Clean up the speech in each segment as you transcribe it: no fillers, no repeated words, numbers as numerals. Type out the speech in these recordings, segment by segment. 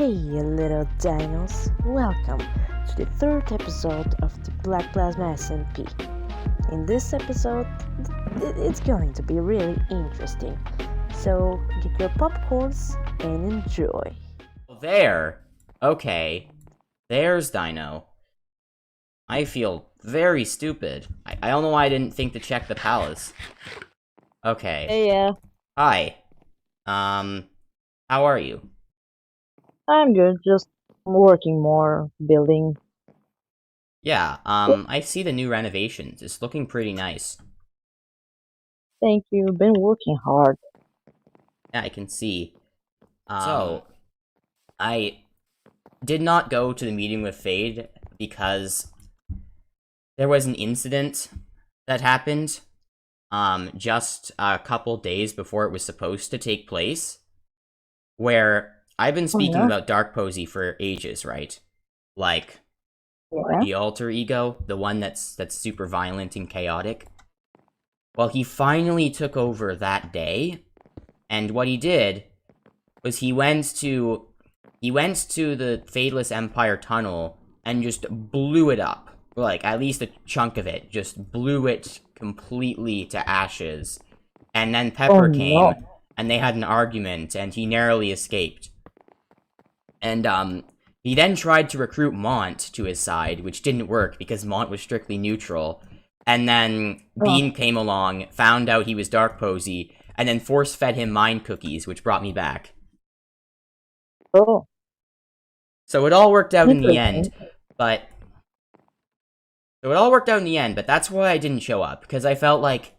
Hey, you little dinos! Welcome to the third episode of the Black Plasma SMP. In this episode, it's going to be really interesting. So get your popcorns and enjoy. There. Okay. There's Dino. I feel very stupid. I don't know why I didn't think to check the palace. Okay. Hey, yeah, Hi. How are you? I'm good. Just working more, building. Yeah, I see the new renovations. It's looking pretty nice. Thank you. Been working hard. Yeah, I can see. So, I did not go to the meeting with Fade because there was an incident that happened just a couple days before it was supposed to take place, where I've been Oh speaking yeah, about Dark Posey for ages, right? Like yeah. the alter ego, the one that's super violent and chaotic. Well, he finally took over that day, and what he did was he went to the Fadeless Empire tunnel and just blew it up. Like, at least a chunk of it. Just blew it completely to ashes. And then Oh Pepper came, no. and they had an argument, and he narrowly escaped. And, he then tried to recruit Mont to his side, which didn't work because Mont was strictly neutral. And then Oh, Bean came along, found out he was Dark Posey, and then force-fed him mind cookies, which brought me back. oh, So it all worked out in the end, interesting. but... So it all worked out in the end, but that's why I didn't show up, because I felt like,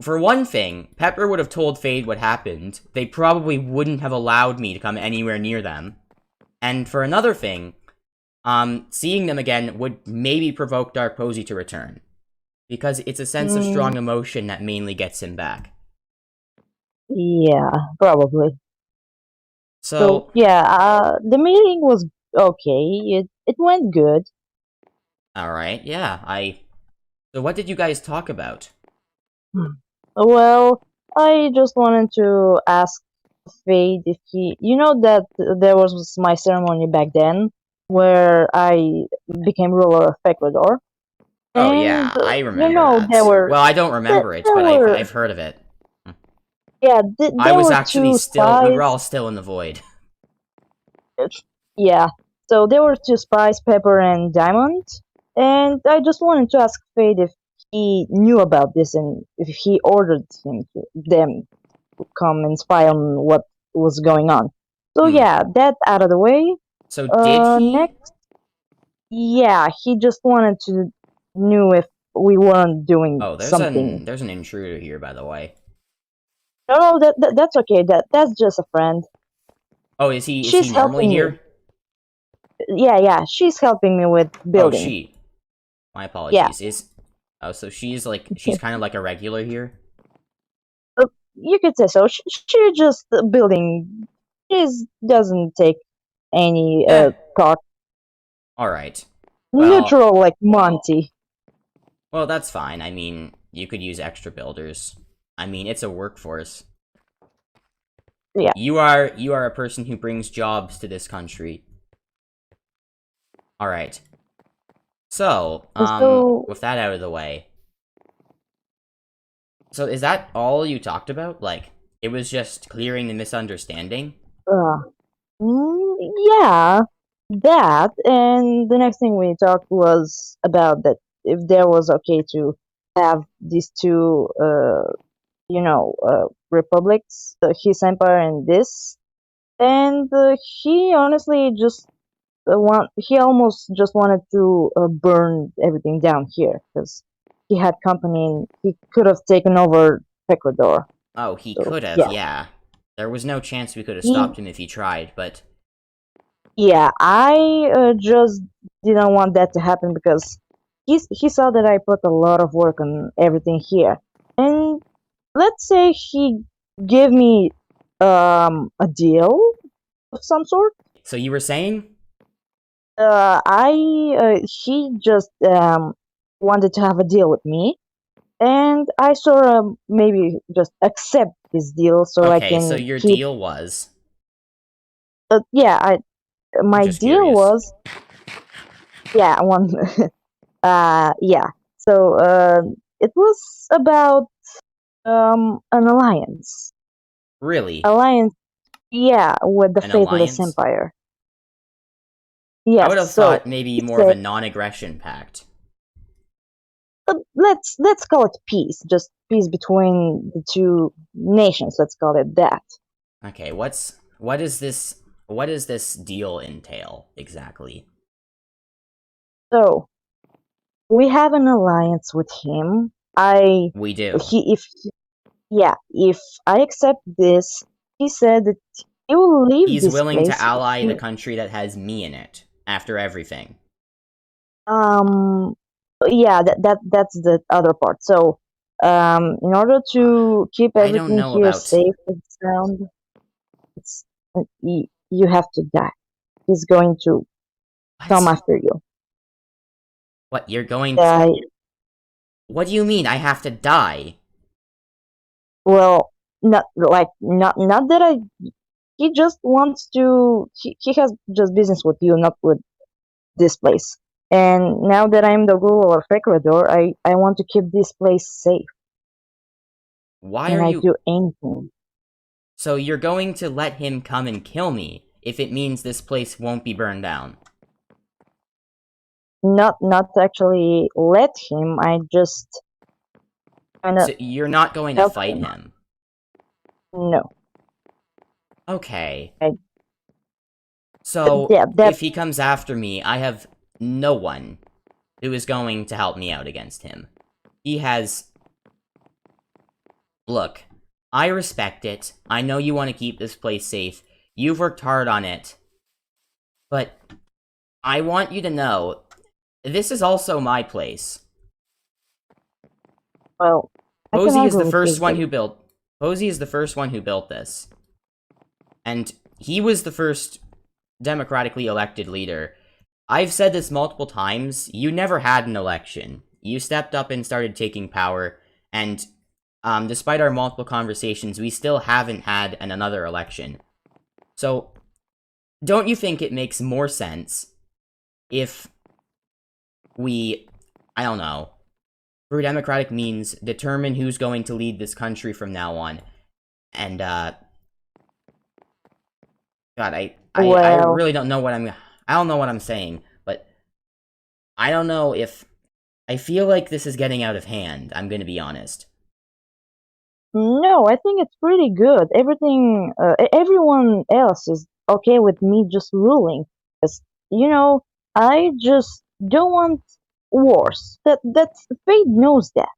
for one thing, Pepper would have told Fade what happened. They probably wouldn't have allowed me to come anywhere near them. And for another thing, seeing them again would maybe provoke Dark Posey to return. Because it's a sense of Mm, strong emotion that mainly gets him back. yeah, probably. So So, yeah, the meeting was okay. It went good. alright, yeah, So what did you guys talk about? Hmm. Well, I just wanted to ask Fade if you know that there was my ceremony back then where I became ruler of Ecuador, Oh and yeah, I remember there that. were Well, I don't remember it, there but were I've heard of it. I there was were actually two still, we were spies. all still in the void. Yeah, so there were two spies, Pepper and Diamond, and I just wanted to ask Fade if he knew about this and if he ordered them to come and spy on what was going on. So Hmm. yeah, that out of the way. So did he? Next, yeah, he just wanted to knew if we weren't doing Oh, something. there's an intruder here, by the way. No, no, that's okay. That's just a friend. Oh, is he She's normally helping me. here? Yeah, yeah, she's helping me with Oh, building. she. My Yeah. apologies. Oh, so she's kind of like a regular here? You could say so. She just building. She doesn't take any Eh, part. alright. Neutral like Monty. Well, that's fine. I mean, you could use extra builders. I mean, it's a workforce. Yeah. You are a person who brings jobs to this country. Alright. So, So with that out of the way, so is that all you talked about? Like, it was just clearing the misunderstanding? uh, yeah, that and the next thing we talked was about that if there was okay to have these two, republics, his empire and this, and he honestly just he almost just wanted to burn everything down here because he had company and he could have taken over Ecuador. Oh, he So could have, yeah, yeah. There was no chance we could have he stopped him if he tried, but... yeah, I just didn't want that to happen because he saw that I put a lot of work on everything here, and let's say he gave me a deal of some sort. So you were saying? I he just wanted to have a deal with me, and I sort of maybe just accept this deal so I Okay, so can your keep. deal was... Yeah, I'm my just deal curious. was, yeah, one, yeah. So, it was about an alliance. Really? Alliance, yeah, with the An Faithless alliance? Empire. I Yes. would have So thought maybe he more of said, a non-aggression pact. let's call it peace, just peace between the two nations. Let's call it that. Okay, what does this deal entail exactly? So we have an alliance with him. I We do. he if Yeah, if I accept this, he said that he will leave He's this willing to place. ally the country that has me in it after everything. Um, yeah, that's the other part. So, in order to keep I don't everything know here about safe and sound, it's you have to die. He's going to come what? after you. What you're going to Uh, What do you mean I have to die? well, not that I. He just wants to. He has just business with you, not with this place. And now that I'm the ruler of Ecuador, I want to keep this place safe, Why and are I you do anything. So you're going to let him come and kill me if it means this place won't be burned down? Not actually let him. I just kind of So you're not going to help fight him. him? No, Okay. I, So yeah, that if he comes after me, I have no one who is going to help me out against him. He has Look, I respect it. I know you want to keep this place safe. You've worked hard on it. But I want you to know, this is also my place. well, I can Posey is agree the with first this, one but who built... Posey is the first one who built this. And he was the first democratically elected leader. I've said this multiple times, you never had an election. You stepped up and started taking power, and despite our multiple conversations, we still haven't had another election. So, don't you think it makes more sense if we, I don't know, through democratic means, determine who's going to lead this country from now on? And, God, I well, really don't know what I don't know what I'm saying, but I don't know if, I feel like this is getting out of hand, I'm gonna be honest. no, I think it's pretty good. Everyone else is okay with me just ruling, because you know, I just don't want wars. That's fate knows that.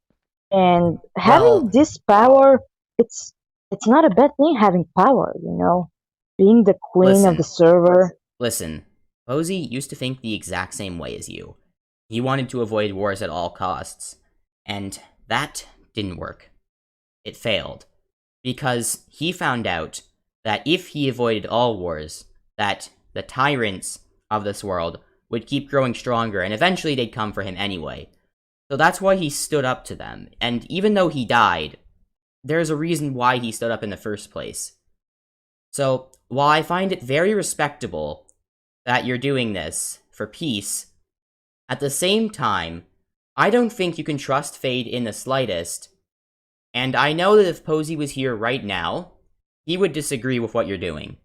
And having Well, this power, it's it's not a bad thing having power, being the queen of the listen, server. listen. Posey used to think the exact same way as you. He wanted to avoid wars at all costs, and that didn't work. It failed. Because he found out that if he avoided all wars, that the tyrants of this world would keep growing stronger, and eventually they'd come for him anyway. So that's why he stood up to them, and even though he died, there's a reason why he stood up in the first place. So, while I find it very respectable that you're doing this for peace, at the same time, I don't think you can trust Fade in the slightest, and I know that if Posey was here right now, he would disagree with what you're doing.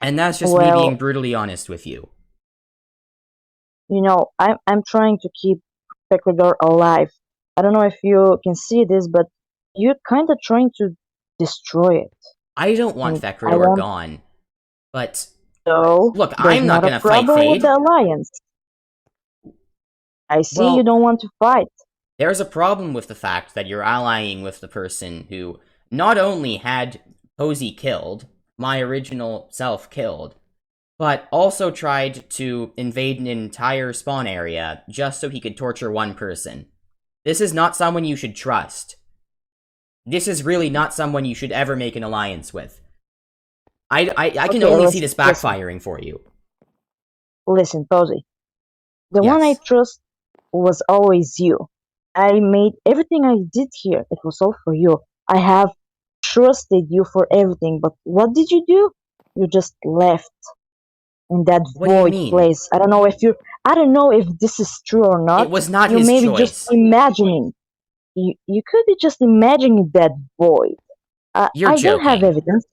And that's just me being Well, brutally honest with you. I'm trying to keep Ecuador alive. I don't know if you can see this, but you're kind of trying to destroy it. I don't want And I Fekrador want gone, but so look, there's I'm not not a gonna fight problem with Fade. the alliance. I see you Well, don't want to fight. there's a problem with the fact that you're allying with the person who not only had Posey killed, my original self killed, but also tried to invade an entire spawn area just so he could torture one person. This is not someone you should trust. This is really not someone you should ever make an alliance with. I can Okay, only see listen, this listen, backfiring for you. listen, Posey. The one I Yes. trust was always you. I made everything I did here. It was all for you. I have trusted you for everything, but what did you do? You just left in that What do you void mean? place. I don't know if this is true or It not. was not You his may be just choice. imagining. You could be just imagining that void. You're I don't have joking. evidence.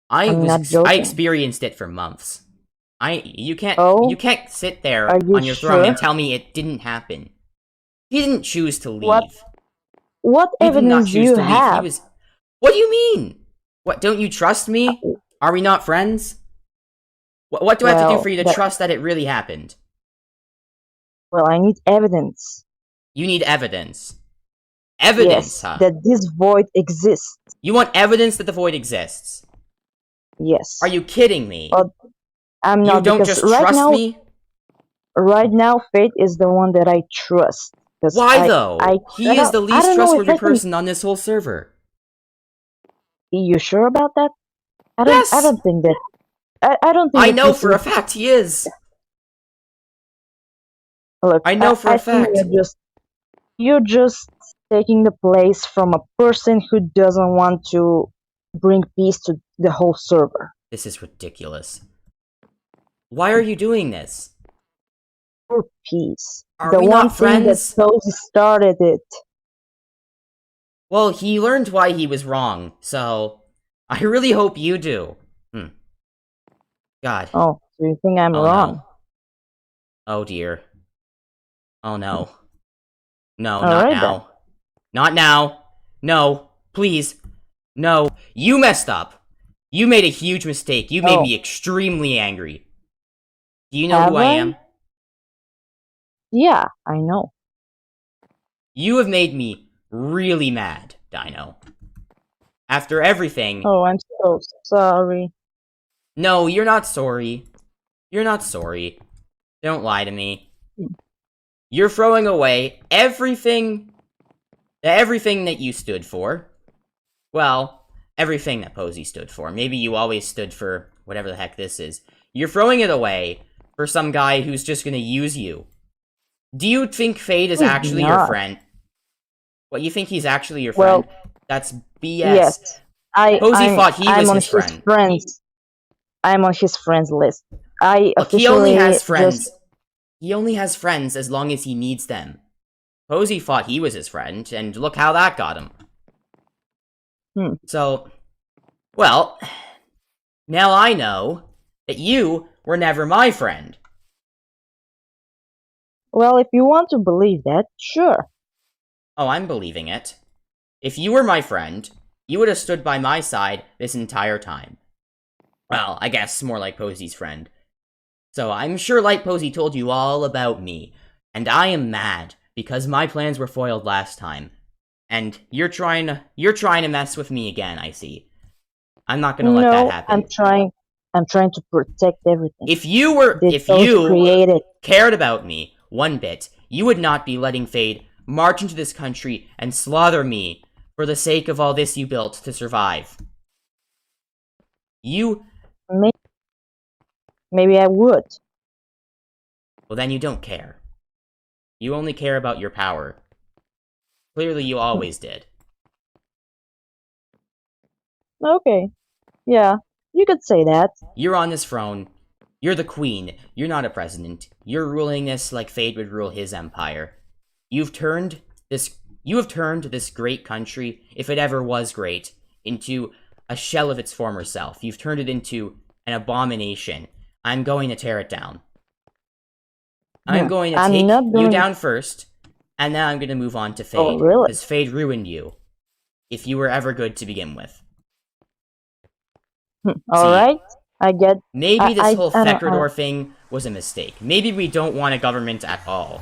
I'm not I joking. experienced it for months. You Oh, can't sit are there you on your throne and sure? tell me it didn't happen. He didn't choose to What leave. what He did not evidence do choose you to leave. He have? was. What do you mean? What, don't you trust me? Are we not friends? What do I have to do for Well, you to that trust that it really happened? well, I need evidence. You need evidence. Evidence, Yes, huh? that this void exists. You want evidence that the void exists. Are Yes. you kidding me? But I'm You not don't because just trust me? right now Fate is the one that I trust. Because Why though? He is the I least don't know if trustworthy I can. person on this whole server. You sure about that? I Yes! don't think that I don't think I that know for a fact he is! look, I know for a I think fact. you're just taking the place from a person who doesn't want to bring peace to the whole server. This is ridiculous. Why are you doing this? For peace. Are The we one not thing that friends? Cozy started it. Well, he learned why he was wrong, so I really hope you do. God. Oh, so you think I'm Oh no. wrong? Oh dear. Oh no. No, not Alright then. now. Not now. No. Please. No. You messed up. You made a huge mistake. You made Oh, me extremely angry. Do you know who have I I? am? Yeah, I know. You have made me really mad, Dino. After everything. Oh, I'm so sorry. No, you're not sorry. You're not sorry. Don't lie to me. You're throwing away everything that you stood for. Well, everything that Posey stood for. Maybe you always stood for whatever the heck this is. You're throwing it away for some guy who's just gonna use you. Do you think Fade is He's actually your not. friend? What, you think he's actually your friend? Well, That's yes. BS. Posey thought he I'm was on his his friend. friends. I'm on his friends list. I Look, he only officially has just friends. He only has friends as long as he needs them. Posey thought he was his friend, and look how that got him. hmm. So, well, now I know that you were never my friend. Well, if you want to believe that, sure. Oh, I'm believing it. If you were my friend, you would have stood by my side this entire time. Well, I guess more like Posey's friend. So I'm sure Light Posey told you all about me, and I am mad because my plans were foiled last time. And you're trying to mess with me again, I see. I'm not gonna let that No, happen. I'm trying to protect everything. If Did those you created? cared about me one bit, you would not be letting Fade march into this country and slaughter me for the sake of all this you built to survive. You, Maybe, maybe I would. well then you don't care. You only care about your power. Clearly you always did. Okay, yeah, you could say that. You're on this throne. You're the queen. You're not a president. You're ruling this like Fade would rule his empire. You've turned you have turned this great country, if it ever was great, into a shell of its former self. You've turned it into an abomination. I'm going to tear it down. I'm going to I'm take not you going. down first, and then I'm going to move on to Oh, Fade, really? because Fade ruined you, if you were ever good to begin with. All See, right, I get. maybe this whole I don't. Fekrador thing was a mistake. Maybe we don't want a government at all.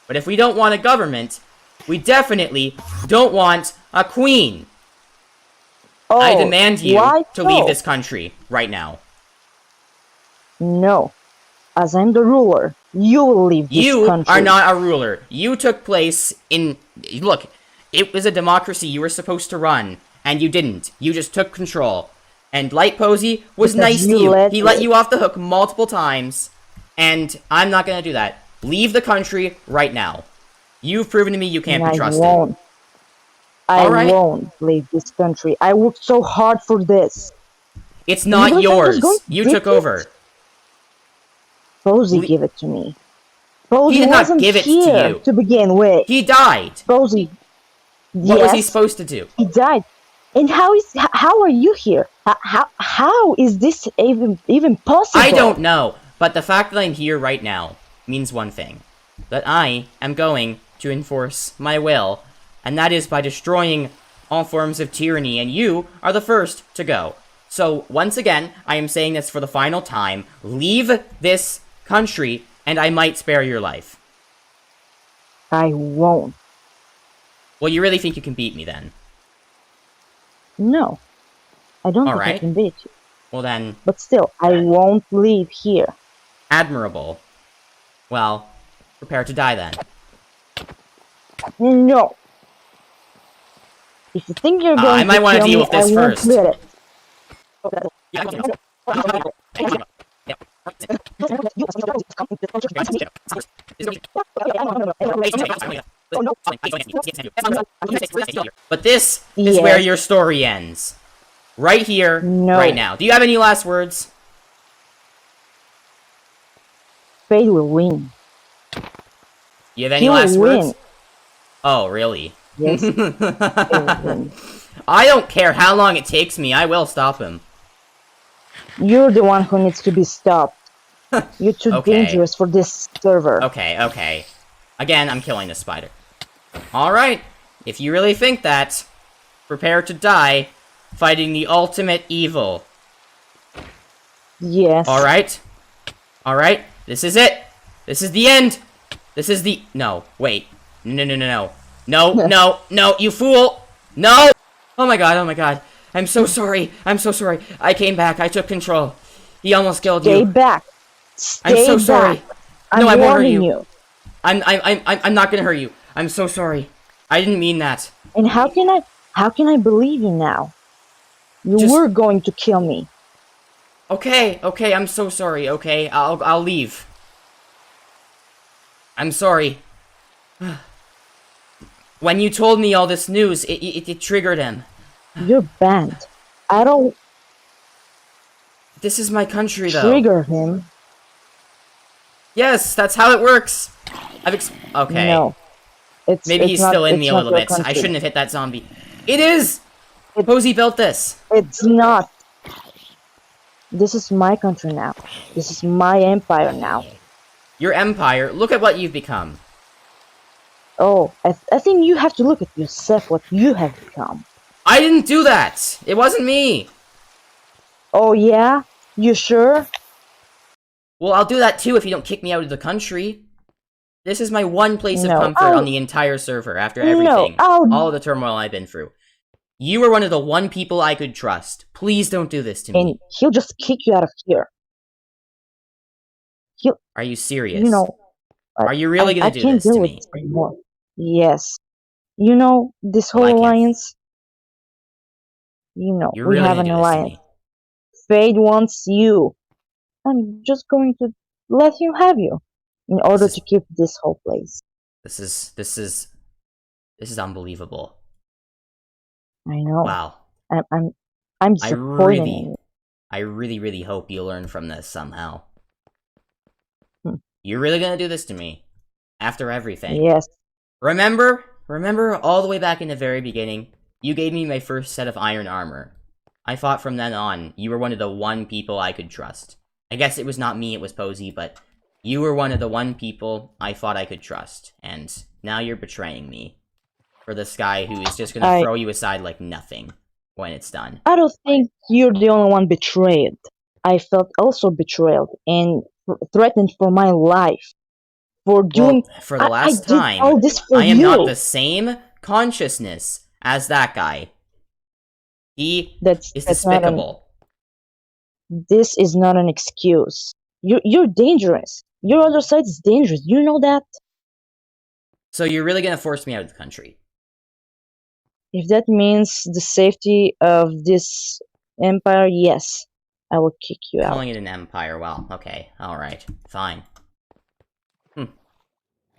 But if we don't want a government, we definitely don't want a queen. I Oh, demand you why to leave so? this country right now. No, as I'm the ruler, you will leave this You are country. not a ruler. You took place in... Look, it was a democracy you were supposed to run, and you didn't. You just took control. And Light Posey was Because nice to you you. let He let it. you off the hook multiple times, and I'm not gonna do that. Leave the country right now. You've proven to me you And can't be trusted. I Alright? won't leave this country. I worked so hard for this. It's You not believe I'm just going yours. to You take took it? over. Posey Le- gave it to me. he Posey did not wasn't give it to here you. to begin with. He died. Posey, What was he yes, supposed to do? he died. And how are you here? How is this even I don't possible? know, but the fact that I'm here right now means one thing. That I am going to enforce my will, and that is by destroying all forms of tyranny, and you are the first to go. So, once again, I am saying this for the final time. Leave this country, and I might spare your life. I won't. Well, you really think you can beat me then? No, I don't think I Alright. can beat you. Well then, But still, I won't leave here. admirable. Well, prepare to die then. No. If you think you're I going might to want to kill deal me, with I this won't first. let it. But this is where Yes. your story ends. Right here, right No. now. Do you have any last words? Fate will win. You have any He will last win. words? Oh, really? Yes, he will win. I don't care how long it takes me, I will stop him. You're the one who needs to be stopped. You're too Okay. dangerous for this server. Okay. Again, I'm killing this spider. Alright, if you really think that, prepare to die fighting the ultimate evil. Yes. Alright, this is it. This is the end. This is the... No, wait. No, you fool! No! Oh my god. I'm so sorry. I came back. I took control. He almost killed Stay you. back. I'm Stay so back. sorry. I'm No, I won't hurt warning you. I'm not gonna hurt you. I'm so sorry. I didn't mean that. And how can I believe you now? You Just- were going to kill me. Okay, I'm so sorry, okay? I'll leave. I'm sorry. When you told me all this news, it triggered him. You're banned. I don't This is my country, though. trigger him. Yes, that's how it works. Okay. No. Maybe he's not, still in me it's a not little your bit. I country. shouldn't have hit that zombie. It is! Posey built this. It's not. This is my country now. This is my empire now. Your empire, look at what you've become. Oh, I think you have to look at yourself, what you have become. I didn't do that! It wasn't me! Oh yeah? You sure? Well, I'll do that too if you don't kick me out of the country. This is my one place of No, comfort on the entire server after everything. I'll- All of the turmoil I've been through. You were one of the one people I could trust. Please don't do this to me. And he'll just kick you out of here. Are you serious? You know, Are you really I gonna do can't this to deal with me? this anymore. Yes. You know, this Well, I whole can't- alliance, you know, You're we really have gonna an do this to alliance. me? Fate wants you. I'm just going to let him have you in order to keep this whole place. This is unbelievable. I know. Wow. I'm disappointed in you. I really hope you learn from this somehow. Hmm. You're really gonna do this to me? After everything? Yes. Remember all the way back in the very beginning? You gave me my first set of iron armor. I thought from then on, you were one of the one people I could trust. I guess it was not me, it was Posey, but you were one of the one people I thought I could trust. And now you're betraying me. For this guy who is just gonna throw you aside like nothing when it's done. I don't think you're the only one betrayed. I felt also betrayed and threatened for my life. For doing for the last I did time, all this for I am you. not the same consciousness as that guy. He is despicable. This is not an excuse. You're dangerous. Your other side is dangerous. You know that? So you're really gonna force me out of the country? If that means the safety of this empire, yes. I will kick you out. Calling it an empire, well, okay, alright, fine.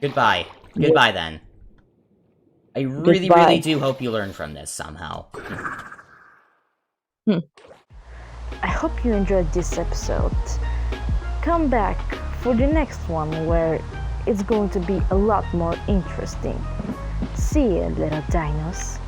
Goodbye. Goodbye then. I really do hope you learn from this somehow. I hope you enjoyed this episode. Come back for the next one where it's going to be a lot more interesting. See you, little dinos.